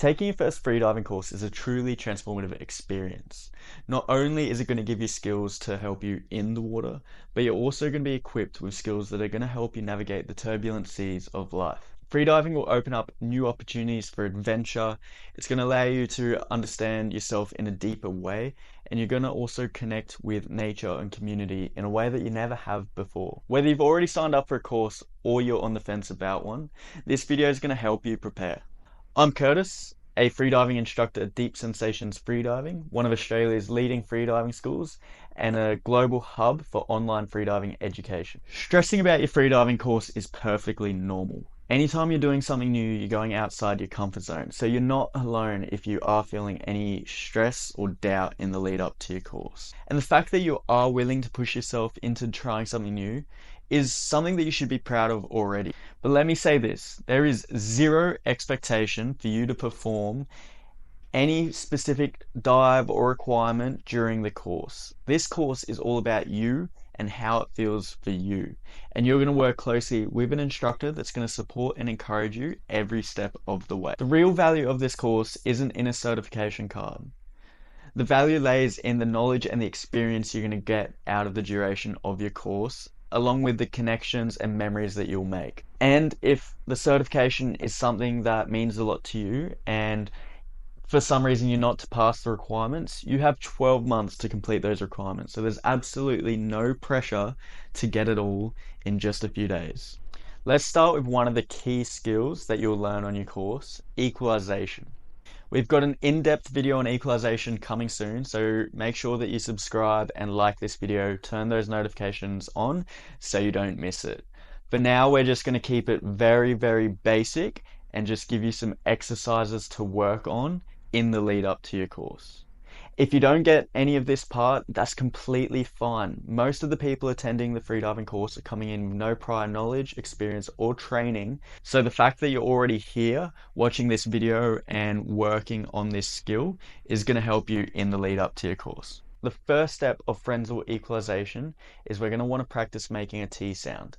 Taking your first freediving course is a truly transformative experience. Not only is it going to give you skills to help you in the water, but you're also going to be equipped with skills that are going to help you navigate the turbulent seas of life. Freediving will open up new opportunities for adventure. It's going to allow you to understand yourself in a deeper way, and you're going to also connect with nature and community in a way that you never have before. Whether you've already signed up for a course or you're on the fence about one, this video is going to help you prepare. I'm Curtis, a freediving instructor at Deep Sensations Freediving, one of Australia's leading freediving schools and a global hub for online freediving education. Stressing about your freediving course is perfectly normal. Anytime you're doing something new, you're going outside your comfort zone, so you're not alone if you are feeling any stress or doubt in the lead up to your course. And the fact that you are willing to push yourself into trying something new is something that you should be proud of already. But let me say this, there is zero expectation for you to perform any specific dive or requirement during the course. This course is all about you and how it feels for you. And you're going to work closely with an instructor that's going to support and encourage you every step of the way. The real value of this course isn't in a certification card. The value lays in the knowledge and the experience you're going to get out of the duration of your course, along with the connections and memories that you'll make. And if the certification is something that means a lot to you and for some reason you're not to pass the requirements, you have 12 months to complete those requirements. So there's absolutely no pressure to get it all in just a few days. Let's start with one of the key skills that you'll learn on your course, equalization. We've got an in-depth video on equalization coming soon, so make sure that you subscribe and like this video, turn those notifications on so you don't miss it. For now, we're just going to keep it very, very basic and just give you some exercises to work on in the lead up to your course. If you don't get any of this part, that's completely fine. Most of the people attending the freediving course are coming in with no prior knowledge, experience, or training. So the fact that you're already here watching this video and working on this skill is going to help you in the lead up to your course. The first step of frenzel equalization is we're going to want to practice making a T sound.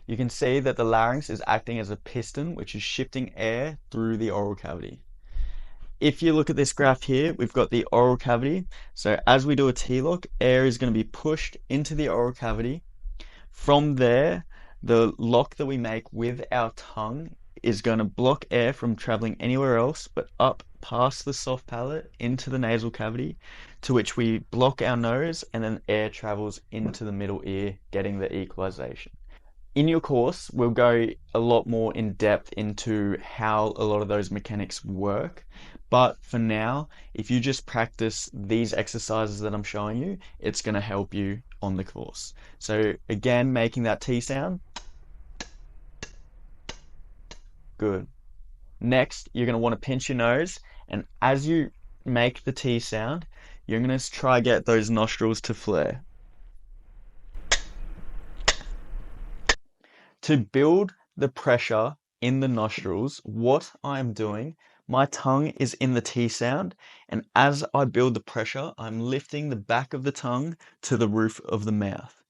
You can see that the larynx is acting as a piston, which is shifting air through the oral cavity. If you look at this graph here, we've got the oral cavity. So as we do a T-lock, air is going to be pushed into the oral cavity. From there, the lock that we make with our tongue is going to block air from traveling anywhere else, but up past the soft palate into the nasal cavity, to which we block our nose, and then air travels into the middle ear, getting the equalization. In your course, we'll go a lot more in depth into how a lot of those mechanics work. But for now, if you just practice these exercises that I'm showing you, it's going to help you on the course. So again, making that T sound. Good. Next, you're going to want to pinch your nose. And as you make the T sound, you're going to try get those nostrils to flare. To build the pressure in the nostrils, what I'm doing, my tongue is in the T sound, and as I build the pressure, I'm lifting the back of the tongue to the roof of the mouth.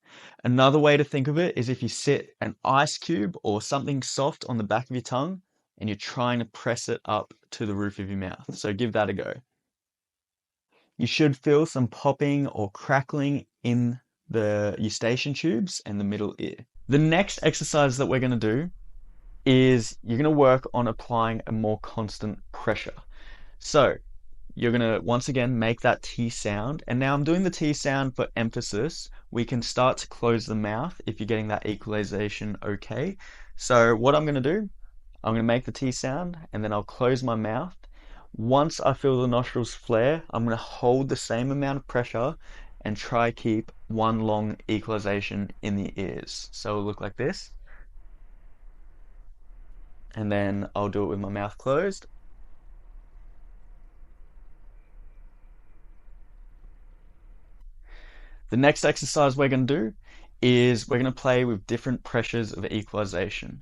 Another way to think of it is if you sit an ice cube or something soft on the back of your tongue, and you're trying to press it up to the roof of your mouth. So give that a go. You should feel some popping or crackling in the eustachian tubes and the middle ear. The next exercise that we're going to do is you're going to work on applying a more constant pressure. So you're going to once again make that T sound, and now I'm doing the T sound for emphasis. We can start to close the mouth if you're getting that equalization okay. So what I'm going to do, I'm going to make the T sound and then I'll close my mouth. Once I feel the nostrils flare, I'm going to hold the same amount of pressure and try keep one long equalization in the ears. So it'll look like this. And then I'll do it with my mouth closed. The next exercise we're going to do is we're going to play with different pressures of equalization.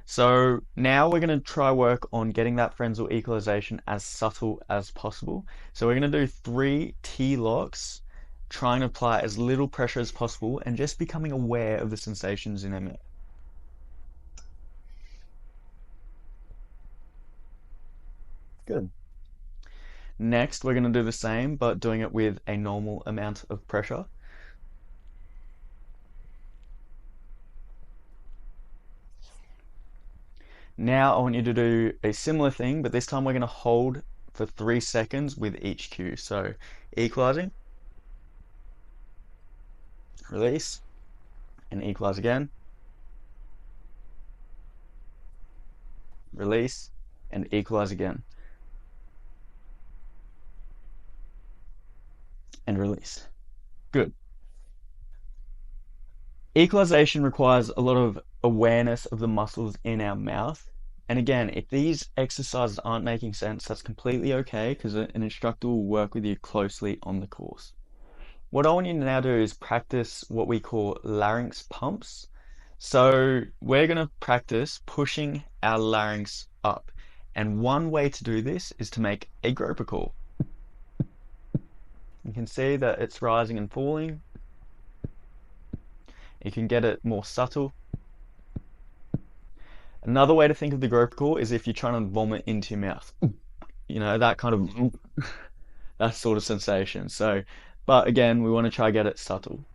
So now we're going to try work on getting that frenzel equalization as subtle as possible. So we're going to do 3 T-locks, trying to apply as little pressure as possible and just becoming aware of the sensations in our mouth. Good. Next, we're going to do the same, but doing it with a normal amount of pressure. Now I want you to do a similar thing, but this time we're going to hold for 3 seconds with each cue. So equalizing, release, and equalize again, release, and equalize again, and release. Good. Equalization requires a lot of awareness of the muscles in our mouth. And again, if these exercises aren't making sense, that's completely okay because an instructor will work with you closely on the course. What I want you to now do is practice what we call larynx pumps. So we're going to practice pushing our larynx up. And one way to do this is to make a groper call. You can see that it's rising and falling. You can get it more subtle. Another way to think of the groper call is if you're trying to vomit into your mouth. You know, that kind of that sort of sensation. So, but again, we want to try get it subtle.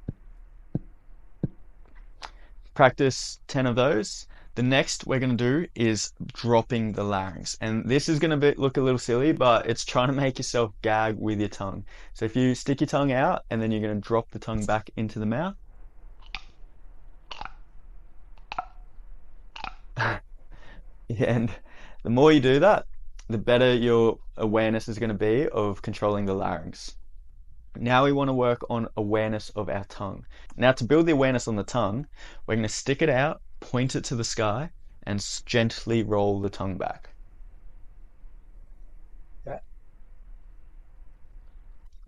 Practice 10 of those. The next we're going to do is dropping the larynx. And this is going to look a little silly, but it's trying to make yourself gag with your tongue. So if you stick your tongue out and then you're going to drop the tongue back into the mouth. And the more you do that, the better your awareness is going to be of controlling the larynx. Now we want to work on awareness of our tongue. Now to build the awareness on the tongue, we're going to stick it out, point it to the sky, and gently roll the tongue back. Okay.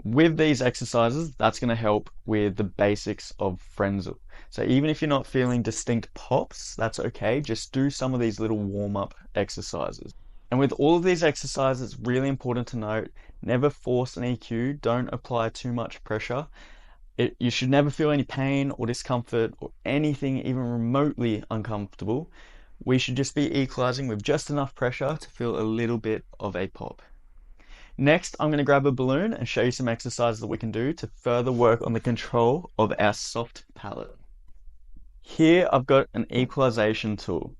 With these exercises, that's going to help with the basics of Frenzel. So even if you're not feeling distinct pops, that's okay. Just do some of these little warm-up exercises. And with all of these exercises, it's really important to note, never force an EQ, don't apply too much pressure. You should never feel any pain or discomfort or anything even remotely uncomfortable. We should just be equalizing with just enough pressure to feel a little bit of a pop. Next, I'm going to grab a balloon and show you some exercises that we can do to further work on the control of our soft palate. Here I've got an equalization tool,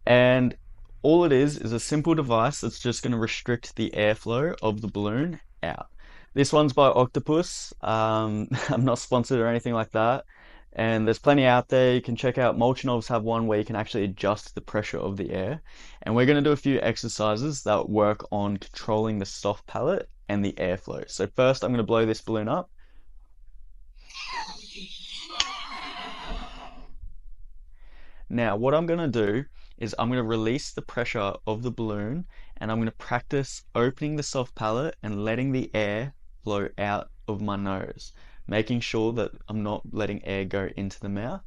and all it is a simple device that's just going to restrict the airflow of the balloon out. This one's by Octopus. I'm not sponsored or anything like that. And there's plenty out there. You can check out Molchanovs have one where you can actually adjust the pressure of the air. And we're going to do a few exercises that work on controlling the soft palate and the airflow. So first I'm going to blow this balloon up. Now what I'm going to do is I'm going to release the pressure of the balloon and I'm going to practice opening the soft palate and letting the air flow out of my nose, making sure that I'm not letting air go into the mouth.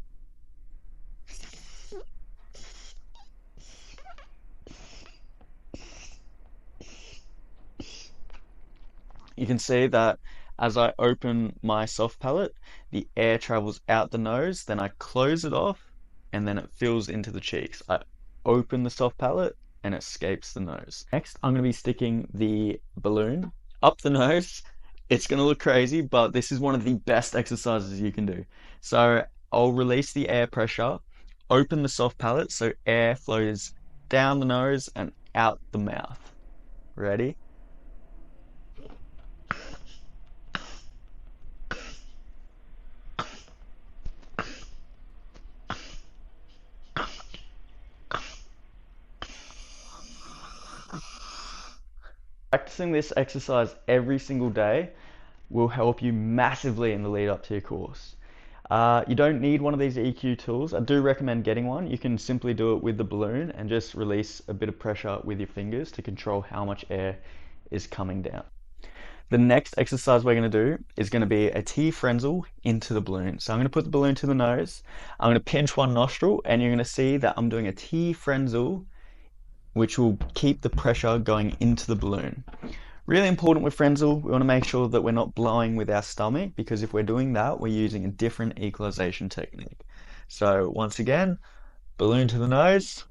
You can see that as I open my soft palate, the air travels out the nose, then I close it off, and then it fills into the cheeks. I open the soft palate and it escapes the nose. Next, I'm going to be sticking the balloon up the nose. It's going to look crazy, but this is one of the best exercises you can do. So I'll release the air pressure, open the soft palate so air flows down the nose and out the mouth. Ready? Practicing this exercise every single day will help you massively in the lead up to your course. You don't need one of these EQ tools. I do recommend getting one. You can simply do it with the balloon and just release a bit of pressure with your fingers to control how much air is coming down. The next exercise we're going to do is going to be a T Frenzel into the balloon. So I'm going to put the balloon to the nose. I'm going to pinch one nostril and you're going to see that I'm doing a T Frenzel, which will keep the pressure going into the balloon. Really important with Frenzel, we want to make sure that we're not blowing with our stomach, because if we're doing that, we're using a different equalization technique. So once again, balloon to the nose.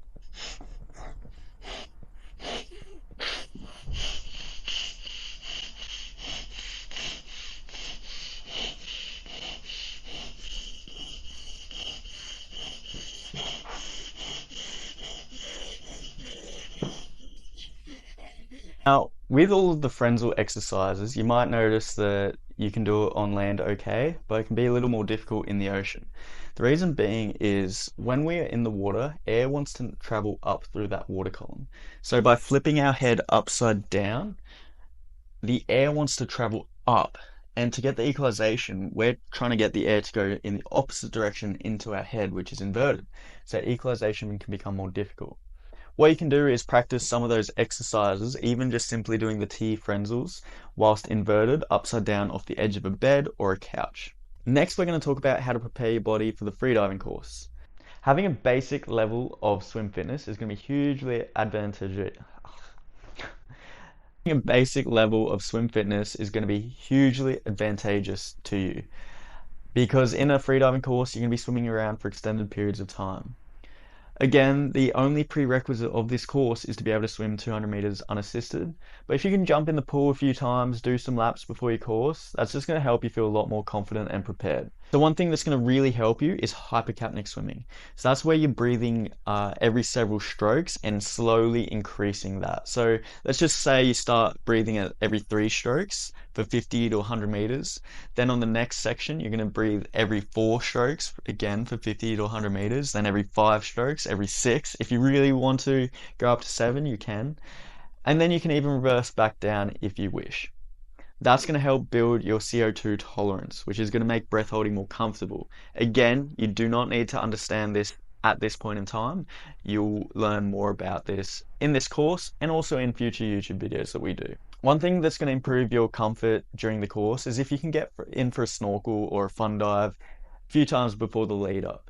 Now, with all of the Frenzel exercises, you might notice that you can do it on land okay, but it can be a little more difficult in the ocean. The reason being is when we are in the water, air wants to travel up through that water column. So by flipping our head upside down, the air wants to travel up. And to get the equalization, we're trying to get the air to go in the opposite direction into our head, which is inverted. So equalization can become more difficult. What you can do is practice some of those exercises, even just simply doing the T frenzels whilst inverted upside down off the edge of a bed or a couch. Next, we're going to talk about how to prepare your body for the freediving course. Having a basic level of swim fitness is going to be hugely advantageous. Having a basic level of swim fitness is going to be hugely advantageous to you because in a freediving course, you're going to be swimming around for extended periods of time. Again, the only prerequisite of this course is to be able to swim 200 meters unassisted. But if you can jump in the pool a few times, do some laps before your course, that's just going to help you feel a lot more confident and prepared. The one thing that's going to really help you is hypercapnic swimming. So that's where you're breathing every several strokes and slowly increasing that. So let's just say you start breathing at every 3 strokes for 50 to 100 meters. Then on the next section, you're going to breathe every 4 strokes, again for 50 to 100 meters. Then every 5 strokes, every 6. If you really want to go up to 7, you can. And then you can even reverse back down if you wish. That's going to help build your CO2 tolerance, which is going to make breath holding more comfortable. Again, you do not need to understand this at this point in time. You'll learn more about this in this course and also in future YouTube videos that we do. One thing that's going to improve your comfort during the course is if you can get in for a snorkel or a fun dive a few times before the lead up.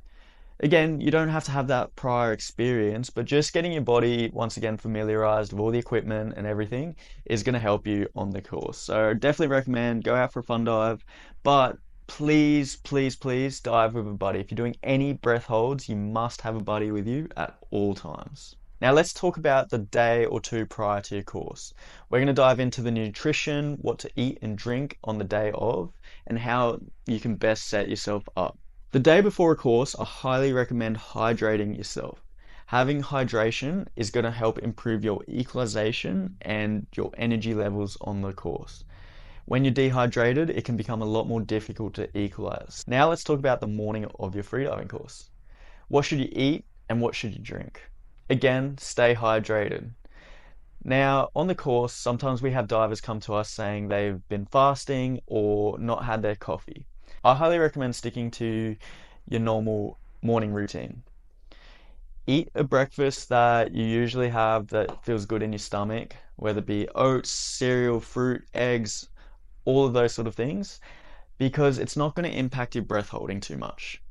Again, you don't have to have that prior experience, but just getting your body once again familiarized with all the equipment and everything is going to help you on the course. So definitely recommend go out for a fun dive, but please, please, please dive with a buddy. If you're doing any breath holds, you must have a buddy with you at all times. Now let's talk about the day or two prior to your course. We're going to dive into the nutrition, what to eat and drink on the day of, and how you can best set yourself up. The day before a course, I highly recommend hydrating yourself. Having hydration is going to help improve your equalization and your energy levels on the course. When you're dehydrated, it can become a lot more difficult to equalize. Now let's talk about the morning of your freediving course. What should you eat and what should you drink? Again, stay hydrated. Now, on the course, sometimes we have divers come to us saying they've been fasting or not had their coffee. I highly recommend sticking to your normal morning routine. Eat a breakfast that you usually have that feels good in your stomach, whether it be oats, cereal, fruit, eggs, all of those sort of things, because it's not going to impact your breath holding too much.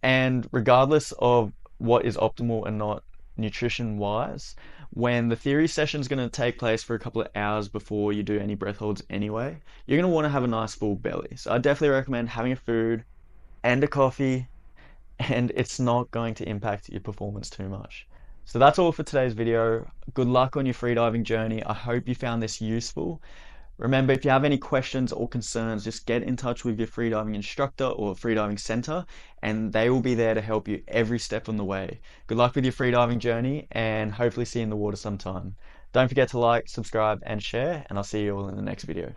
And regardless of what is optimal and not nutrition wise, when the theory session is going to take place for a couple of hours before you do any breath holds anyway, you're going to want to have a nice full belly. So I definitely recommend having a food and a coffee, and it's not going to impact your performance too much. So that's all for today's video. Good luck on your freediving journey. I hope you found this useful. Remember, if you have any questions or concerns, just get in touch with your freediving instructor or freediving center, and they will be there to help you every step on the way. Good luck with your freediving journey, and hopefully see you in the water sometime. Don't forget to like, subscribe, and share, and I'll see you all in the next video.